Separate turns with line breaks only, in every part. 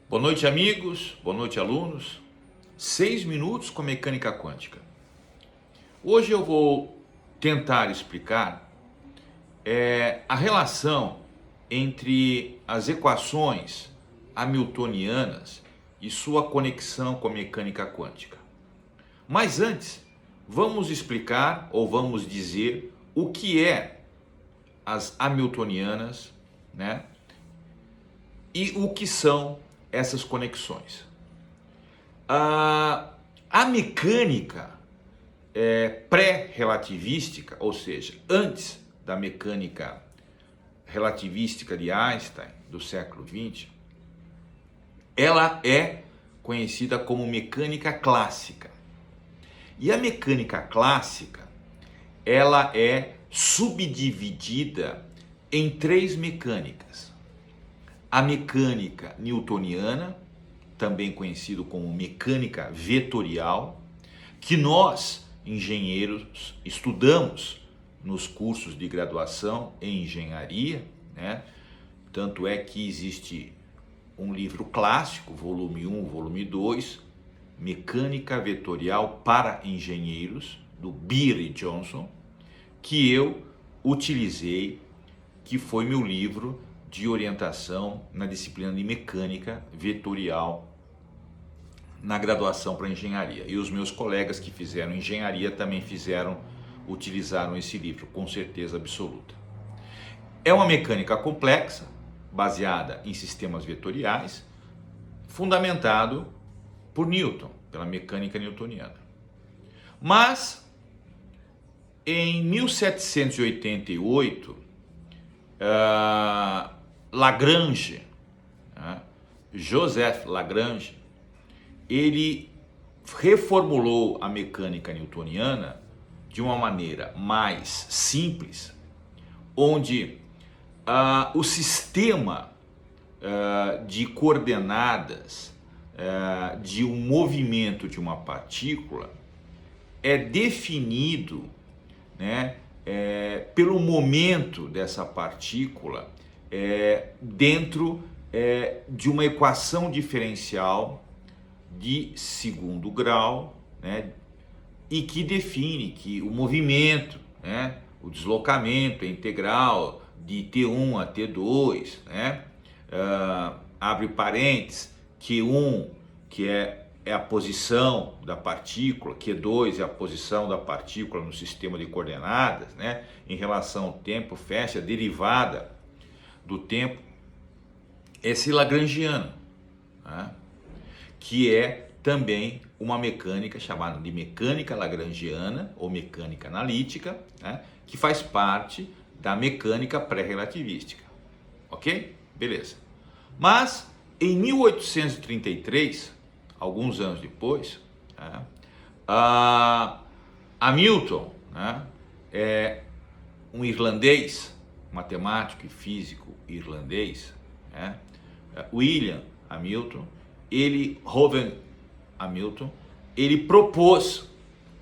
Boa noite, amigos. Boa noite, alunos. 6 minutos com mecânica quântica. Hoje eu vou tentar explicar a relação entre as equações hamiltonianas e sua conexão com a mecânica quântica. Mas antes, vamos explicar ou vamos dizer o que é as hamiltonianas, né? E o que são essas conexões. A mecânica pré-relativística, ou seja, antes da mecânica relativística de Einstein do século XX, ela é conhecida como mecânica clássica. E a mecânica clássica, ela é subdividida em 3 mecânicas. A mecânica newtoniana, também conhecido como mecânica vetorial, que nós, engenheiros, estudamos nos cursos de graduação em engenharia, né? Tanto é que existe um livro clássico, volume 1, volume 2, Mecânica Vetorial para Engenheiros, do Beer e Johnson, que eu utilizei, que foi meu livro de orientação na disciplina de mecânica vetorial na graduação para engenharia. E os meus colegas que fizeram engenharia também utilizaram esse livro, com certeza absoluta. É uma mecânica complexa, baseada em sistemas vetoriais, fundamentado por Newton, pela mecânica newtoniana. Mas, em 1788, Lagrange, Joseph Lagrange, ele reformulou a mecânica newtoniana de uma maneira mais simples, onde o sistema de coordenadas de um movimento de uma partícula é definido, né, pelo momento dessa partícula dentro de uma equação diferencial de segundo grau, né, e que define que o movimento, né, o deslocamento é integral de T1 a T2, né, abre parênteses, Q1, que é a posição da partícula, Q2 é a posição da partícula no sistema de coordenadas, né, em relação ao tempo, fecha a derivada do tempo, esse lagrangiano, né, que é também uma mecânica chamada de mecânica lagrangiana ou mecânica analítica, né, que faz parte da mecânica pré-relativística, ok? Beleza. Mas em 1833, alguns anos depois, né, Hamilton, né, é um irlandês, matemático e físico irlandês, né, William Hamilton, Hamilton, ele propôs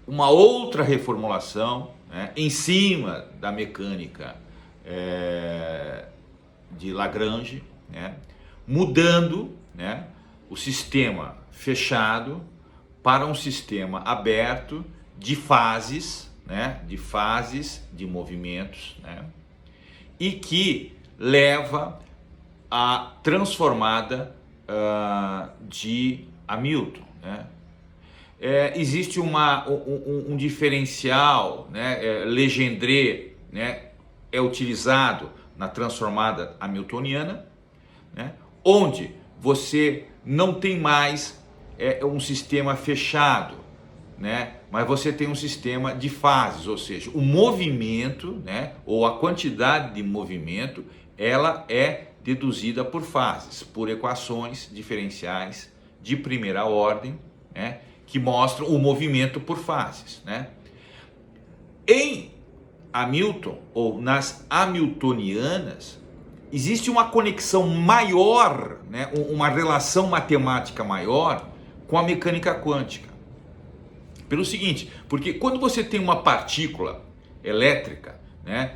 uma outra reformulação, né, em cima da mecânica de Lagrange, né, mudando, né, o sistema fechado para um sistema aberto de fases, né, de movimentos, né, e que leva à transformada de Hamilton, né. Existe um diferencial, né, Legendre, né, é utilizado na transformada hamiltoniana, né, onde você não tem mais um sistema fechado, né, mas você tem um sistema de fases, ou seja, o movimento, né, ou a quantidade de movimento, ela é deduzida por fases, por equações diferenciais de primeira ordem, né, que mostram o movimento por fases, né. Em Hamilton, ou nas hamiltonianas, existe uma conexão maior, né, uma relação matemática maior com a mecânica quântica. Pelo seguinte, porque quando você tem uma partícula elétrica, né,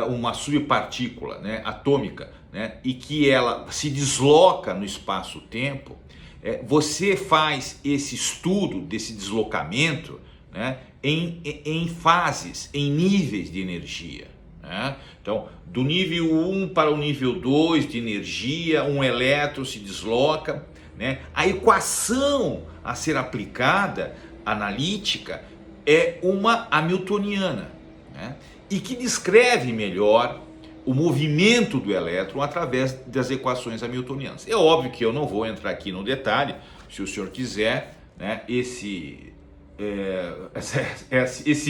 uma subpartícula, né, atômica, né, e que ela se desloca no espaço-tempo, você faz esse estudo desse deslocamento, né, em fases, em níveis de energia. Né? Então, do nível 1 para o nível 2 de energia, um elétron se desloca. Né? A equação a ser aplicada, analítica, é uma hamiltoniana, né? E que descreve melhor o movimento do elétron através das equações hamiltonianas. É óbvio que eu não vou entrar aqui no detalhe, se o senhor quiser, né, esse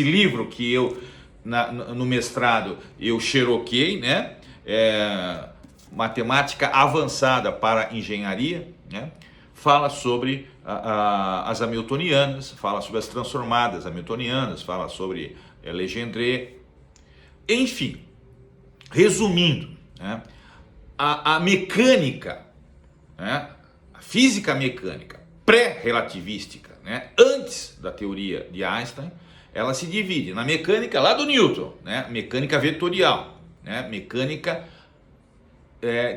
livro que eu, no mestrado, eu xeroquei, né, Matemática Avançada para Engenharia, né, fala sobre as hamiltonianas, fala sobre as transformadas hamiltonianas, fala sobre Legendre, enfim. Resumindo, né, a mecânica, né, a física mecânica pré-relativística, né, antes da teoria de Einstein, ela se divide na mecânica lá do Newton, né, mecânica vetorial, né, mecânica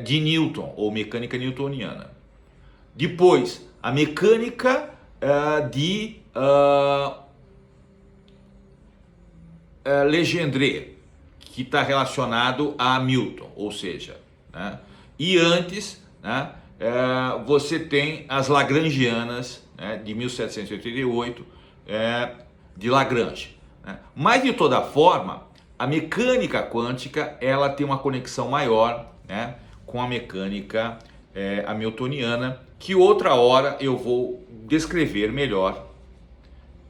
de Newton ou mecânica newtoniana. Depois, a mecânica de Legendre, que está relacionado a Hamilton, ou seja, né? E antes, né, você tem as Lagrangianas, né, de 1788, de Lagrange. Né? Mas, de toda forma, a mecânica quântica ela tem uma conexão maior, né, com a mecânica hamiltoniana, que outra hora eu vou descrever melhor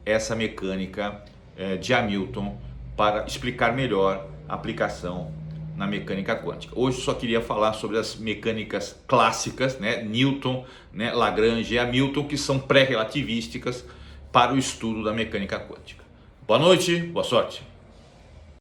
essa mecânica de Hamilton para explicar melhor a aplicação na mecânica quântica. Hoje eu só queria falar sobre as mecânicas clássicas, né, Newton, né, Lagrange e Hamilton, que são pré-relativísticas para o estudo da mecânica quântica. Boa noite, boa sorte.